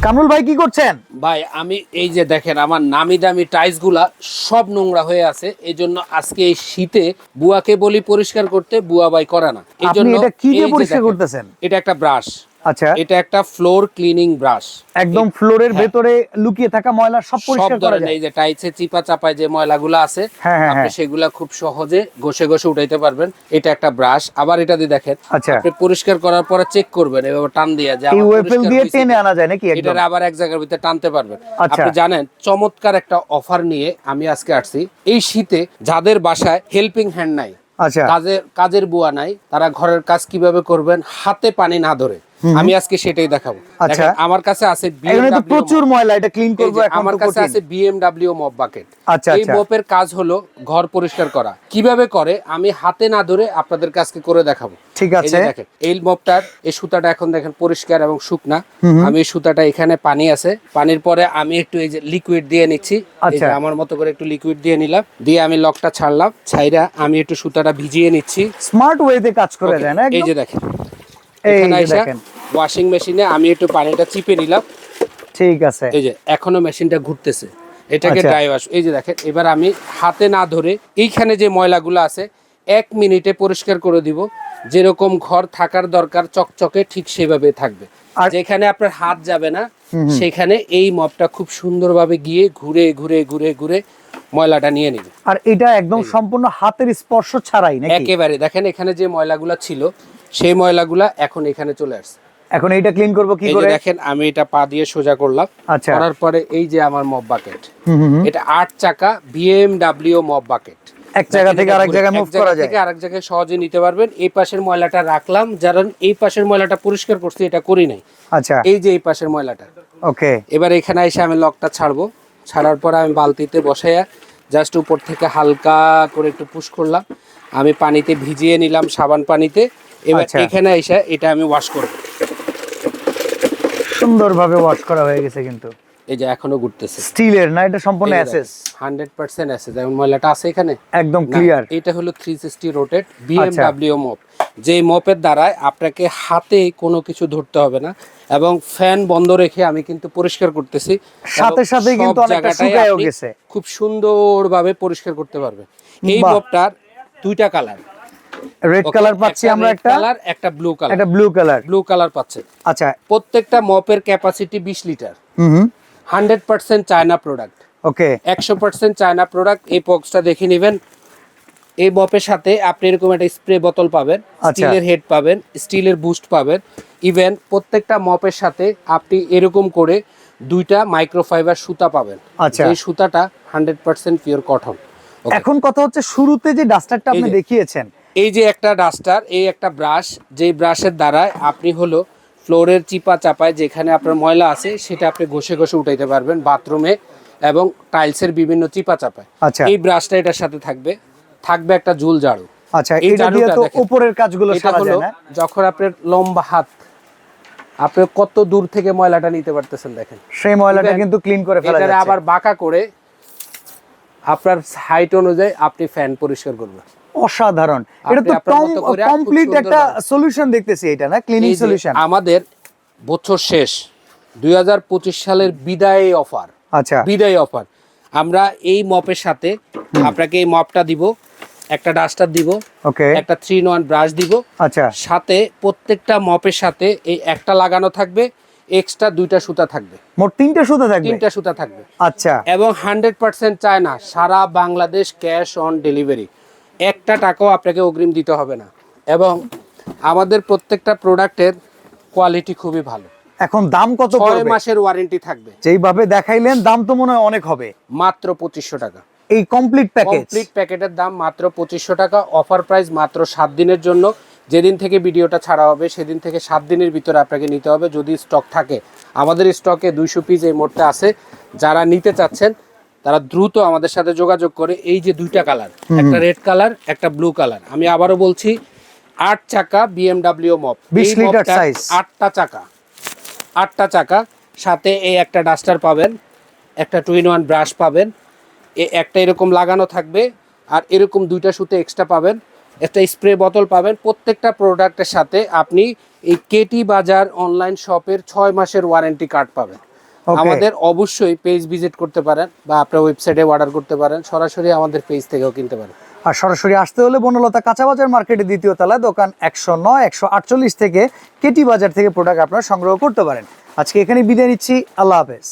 কামরুল ভাই কি করছেন? ভাই আমি এই যে দেখেন আমার নামি দামি টাইলস গুলা সব নোংরা হয়ে আছে, এই জন্য আজকে এই শীতে বুয়াকে বলি পরিষ্কার করতে, বুয়া ভাই করে না। এই আপনি জন্য এটা কি দিয়ে এই যে পরিষ্কার দেখেন, করতেছেন? এটা একটা ব্রাশ। আচ্ছা, এটা একটা ফ্লোর ক্লিনিং ব্রাশ। একদম ফ্লোরের হ্যাঁ। ভেতরে লুকিয়ে থাকা ময়লা সব সব পরিষ্কার করা ধরেন যায়। এই যে টাইলসে চিপা চাপায় যে ময়লাগুলো আছে, হ্যাঁ, হ্যাঁ, আপনি হ্যাঁ। সেগুলা খুব সহজে ঘষে ঘষে উঠাইতে পারবেন। এটা একটা ব্রাশ। আবার এটা দিয়ে দেখেন, আচ্ছা। আপনি পরিষ্কার করার পরে চেক করবেন এভাবে টান দিয়ে যে এই আমার ওয়েফেল পরিষ্কার দিয়ে হয়েছে টেনে কিনা। আনা যায় নাকি একদম? এটার আবার এক জায়গার ভিতরে টানতে পারবেন। আচ্ছা। আপনি জানেন চমৎকার একটা অফার নিয়ে আমি আজকে আসছি। এই শীতে যাদের বাসায় হেল্পিং হ্যান্ড নাই, আচ্ছা, কাজের বুয়া নাই, তারা ঘরের কাজ কিভাবে করবেন হাতে পানি না ধরে, আমি আজকে সেটাই দেখাবো। আচ্ছা। দেখেন আমার কাছে আছে এখানে তো BMW প্রচুর ময়লা, এটা ক্লিন এই করব যে এখন আমার তো কাছে কঠিন। আছে BMW মপ বাকেট। আচ্ছা, এই আচ্ছা। মপের কাজ হলো ঘর পরিষ্কার করা। কিভাবে করে আমি হাতে না ধরে আপনাদের কাছকে করে দেখাবো। ঠিক এই আছে। যে দেখেন এই মপটার এই সুতাটা এখন দেখেন পরিষ্কার এবং শুকনা। আমি এই সুতাটা এখানে পানি আছে, পানির পরে আমি একটু এই যে লিকুইড দিয়ে নিচ্ছি। এই আচ্ছা। যে আমার মতো করে একটু লিকুইড দিয়ে নিলাম, দিয়ে আমি লকটা ছাড়লাম, ছাইরা আমি একটু সুতাটা ভিজিয়ে নিচ্ছি। স্মার্ট ওয়েতে কাজ করে Okay, যায় না এই একদম? যে দেখেন এই এখানে যে আইসা দেখেন। ওয়াশিং মেশিনে আমি একটু পানিটা চিপে নিলাম। ঠিক আছে। এই যে এখনো মেশিনটা ঘুরতেছে, এটাকে আচ্ছা। Dry wash. এই যে দেখেন এবার আমি হাতে না ধরে এইখানে যে ময়লাগুলো আছে 1 মিনিটে পরিষ্কার করে দিব। যেরকম ঘর থাকার দরকার চকচকে ঠিক সেভাবে থাকবে। আর যেখানে আপনার হাত যাবে না সেখানে এই মপটা খুব সুন্দরভাবে গিয়ে ঘুরে ঘুরে ঘুরে ঘুরে ময়লাটা নিয়ে নেবে। আর এটা একদম সম্পূর্ণ হাতের স্পর্শ ছাড়াই নাকি? একেবারে দেখেন এখানে যে ময়লাগুলা ছিল সেই ময়লাগুলা এখন এখানে চলে আসছে। এখন এইটা ক্লিন করব কি এই যে করে? দেখেন আমি এটা পা দিয়ে সোজা করলাম। আচ্ছা। করার পরে এই যে আমার মপ বাকেট, হুম। এটা 8 চাকা BMW মপ বাকেট। এক জায়গা থেকে আরেক জায়গায় মুভ করা যায়। থেকে আরেক জায়গায় সহজে নিতে পারবেন। এই পাশের ময়লাটা রাখলাম, কারণ এই পাশের ময়লাটা পরিষ্কার করছি, এটা করি নাই। আচ্ছা, এই যে এই পাশের ময়লাটা। ওকে। এবার এখানে এসে আমি লকটা ছাড়বো, ছাড়ার পরে আমি বালতিতে বসাইয়া জাস্ট উপর থেকে হালকা করে একটু পুশ করলাম। আমি পানিতে ভিজিয়ে নিলাম, সাবান পানিতে। এবার আচ্ছা। এখানে এসে এটা আমি ওয়াশ করব। সুন্দরভাবে ওয়াশ করা হয়ে গেছে কিন্তু। এই যে এখনো ঘুরতেছে। স্টিলের না, এটা সম্পূর্ণ এই যে এসএস? 100% এসএস। যেমন ময়লাটা আছে এখানে একদম না, ক্লিয়ার। এটা হলো 360 রোটেট BMW মপ। যে মপের দ্বারা আপনাকে হাতে কোনো কিছু ধরতে হবে না এবং ফ্যান বন্ধ রেখে আমি কিন্তু পরিষ্কার করতেছি। সাথে সাথে সব কিন্তু অনেকটা জায়গাটাই শুকায়ও আপনি গেছে। খুব সুন্দরভাবে পরিষ্কার করতে পারবেন। এই বাহ। মপটার দুইটা কালার, রেড কালার পাচ্ছি আমরা, একটা কালার একটা ব্লু কালার। এটা ব্লু কালার। ব্লু কালার পাচ্ছে। আচ্ছা। প্রত্যেকটা মপের ক্যাপাসিটি 20 লিটার। হুম। 100% চায়না প্রোডাক্ট। ওকে। 100% চায়না প্রোডাক্ট। এই বক্সটা দেখে নেবেন। এই মপের সাথে আপনি এরকম একটা স্প্রে বোতল পাবেন, স্টিলের হেড পাবেন, স্টিলের বুস্ট পাবেন। ইভেন প্রত্যেকটা মপের সাথে আপনি এরকম করে দুইটা মাইক্রোফাইবার সুতা পাবেন। আচ্ছা। এই সুতাটা 100% পিওর কটন। এখন কথা হচ্ছে শুরুতে যে ডাস্টারটা আপনি এই যে। দেখিয়েছেন, এই যে একটা ডাস্টার, এই একটা ব্রাশ, যেই ব্রাশের দ্বারা আপনি হলো ফ্লোরের চিপা চাপায় যেখানে আপনার ময়লা আছে সেটা আপনি ঘষে ঘষে উঠাইতে পারবেন বাথরুমে এবং টাইলসের বিভিন্ন চিপা চাপায়। আচ্ছা। এই ব্রাশটা এটার সাথে থাকবে, থাকবে একটা ঝুল ঝাড়ু। আচ্ছা, এই এটা দিয়ে ঝাড়ুটা তো দেখেন, উপরের কাজগুলো এটা সারা হলো যায় না? যখন আপনার লম্বা হাত, আপনি কত দূর থেকে ময়লাটা নিতে পারতেছেন দেখেন। সেই ময়লাটা Even কিন্তু ক্লিন করে ফেলা এটারে যাচ্ছে। আবার বাঁকা করে আপনার হাইট অনুযায়ী আপনি ফ্যান পরিষ্কার করবেন। অসাধারণ। এটা আপনি তো আপনার মতো করে খুব কমপ্লিট একটা সুন্দরভাবে- সলিউশন দেখতেছি, এটা না ক্লিনিং এই যে সলিউশন? আমাদের বছর শেষ 2025 সালের বিদায় অফার। আচ্ছা। বিদায় অফার আমরা এই মপের সাথে আপনাকে এই মপটা দিব, একটা ডাস্টার দিব, ওকে। একটা 3-in-1 ব্রাশ দিব। আচ্ছা। সাথে প্রত্যেকটা মপের সাথে এই একটা লাগানো থাকবে, এক্সট্রা 2টা সুতা থাকবে, মোট 3টে সুতা থাকবে? 3টা সুতা থাকবে। আচ্ছা। এবং 100% চায়না, সারা বাংলাদেশ ক্যাশ অন ডেলিভারি। একটা টাকাও আপনাকে অগ্রিম দিতে হবে না এবং আমাদের প্রত্যেকটা প্রোডাক্টের কোয়ালিটি খুবই ভালো। এখন দাম কত 6 পড়বে? মাসের ওয়ারেন্টি থাকবে। যেইভাবে দেখাইলেন দাম তো মনে হয় অনেক হবে। মাত্র 2500 টাকা। এই কমপ্লিট প্যাকেজ? কমপ্লিট প্যাকেটের দাম মাত্র 2500 টাকা। অফার প্রাইস মাত্র 7 দিনের জন্য। যেদিন থেকে ভিডিওটা ছাড়া হবে সেদিন থেকে 7 দিনের ভিতরে আপনাকে নিতে হবে যদি স্টক থাকে। আমাদের স্টকে 200 পিস এই মুহূর্তে আছে। যারা নিতে চাচ্ছেন তারা দ্রুত আমাদের সাথে যোগাযোগ করে। এই যে দুইটা কালার, একটা রেড কালার, একটা ব্লু কালার। আমি আবারও বলছি 8 চাকা BMW মপ, 20 লিটার সাইজ, 8টা চাকা, 8টা চাকা। সাথে এই একটা ডাস্টার পাবেন, একটা 2-in-1 ব্রাশ পাবেন, একটা এরকম লাগানো থাকবে আর এরকম 2টা সুতো এক্সট্রা পাবেন, একটা স্প্রে বোতল পাবেন। প্রত্যেকটা প্রোডাক্টের সাথে আপনি এই কেটি বাজার অনলাইন শপের 6 মাসের ওয়ারেন্টি কার্ড পাবেন। Okay. আমাদের অবশ্যই পেজ ভিজিট করতে পারেন বা আপনার ওয়েবসাইটে অর্ডার করতে পারেন, সরাসরি আমাদের পেজ থেকেও কিনতে পারেন। আর সরাসরি আসতে হলে বনলতা কাঁচাবাজার মার্কেটের দ্বিতীয় তলায় দোকান 109 148 থেকে কেটি বাজার থেকে প্রোডাক্ট আপনারা সংগ্রহ করতে পারেন। আজকে এখানে বিদায় নিচ্ছি, আল্লাহ হাফেজ।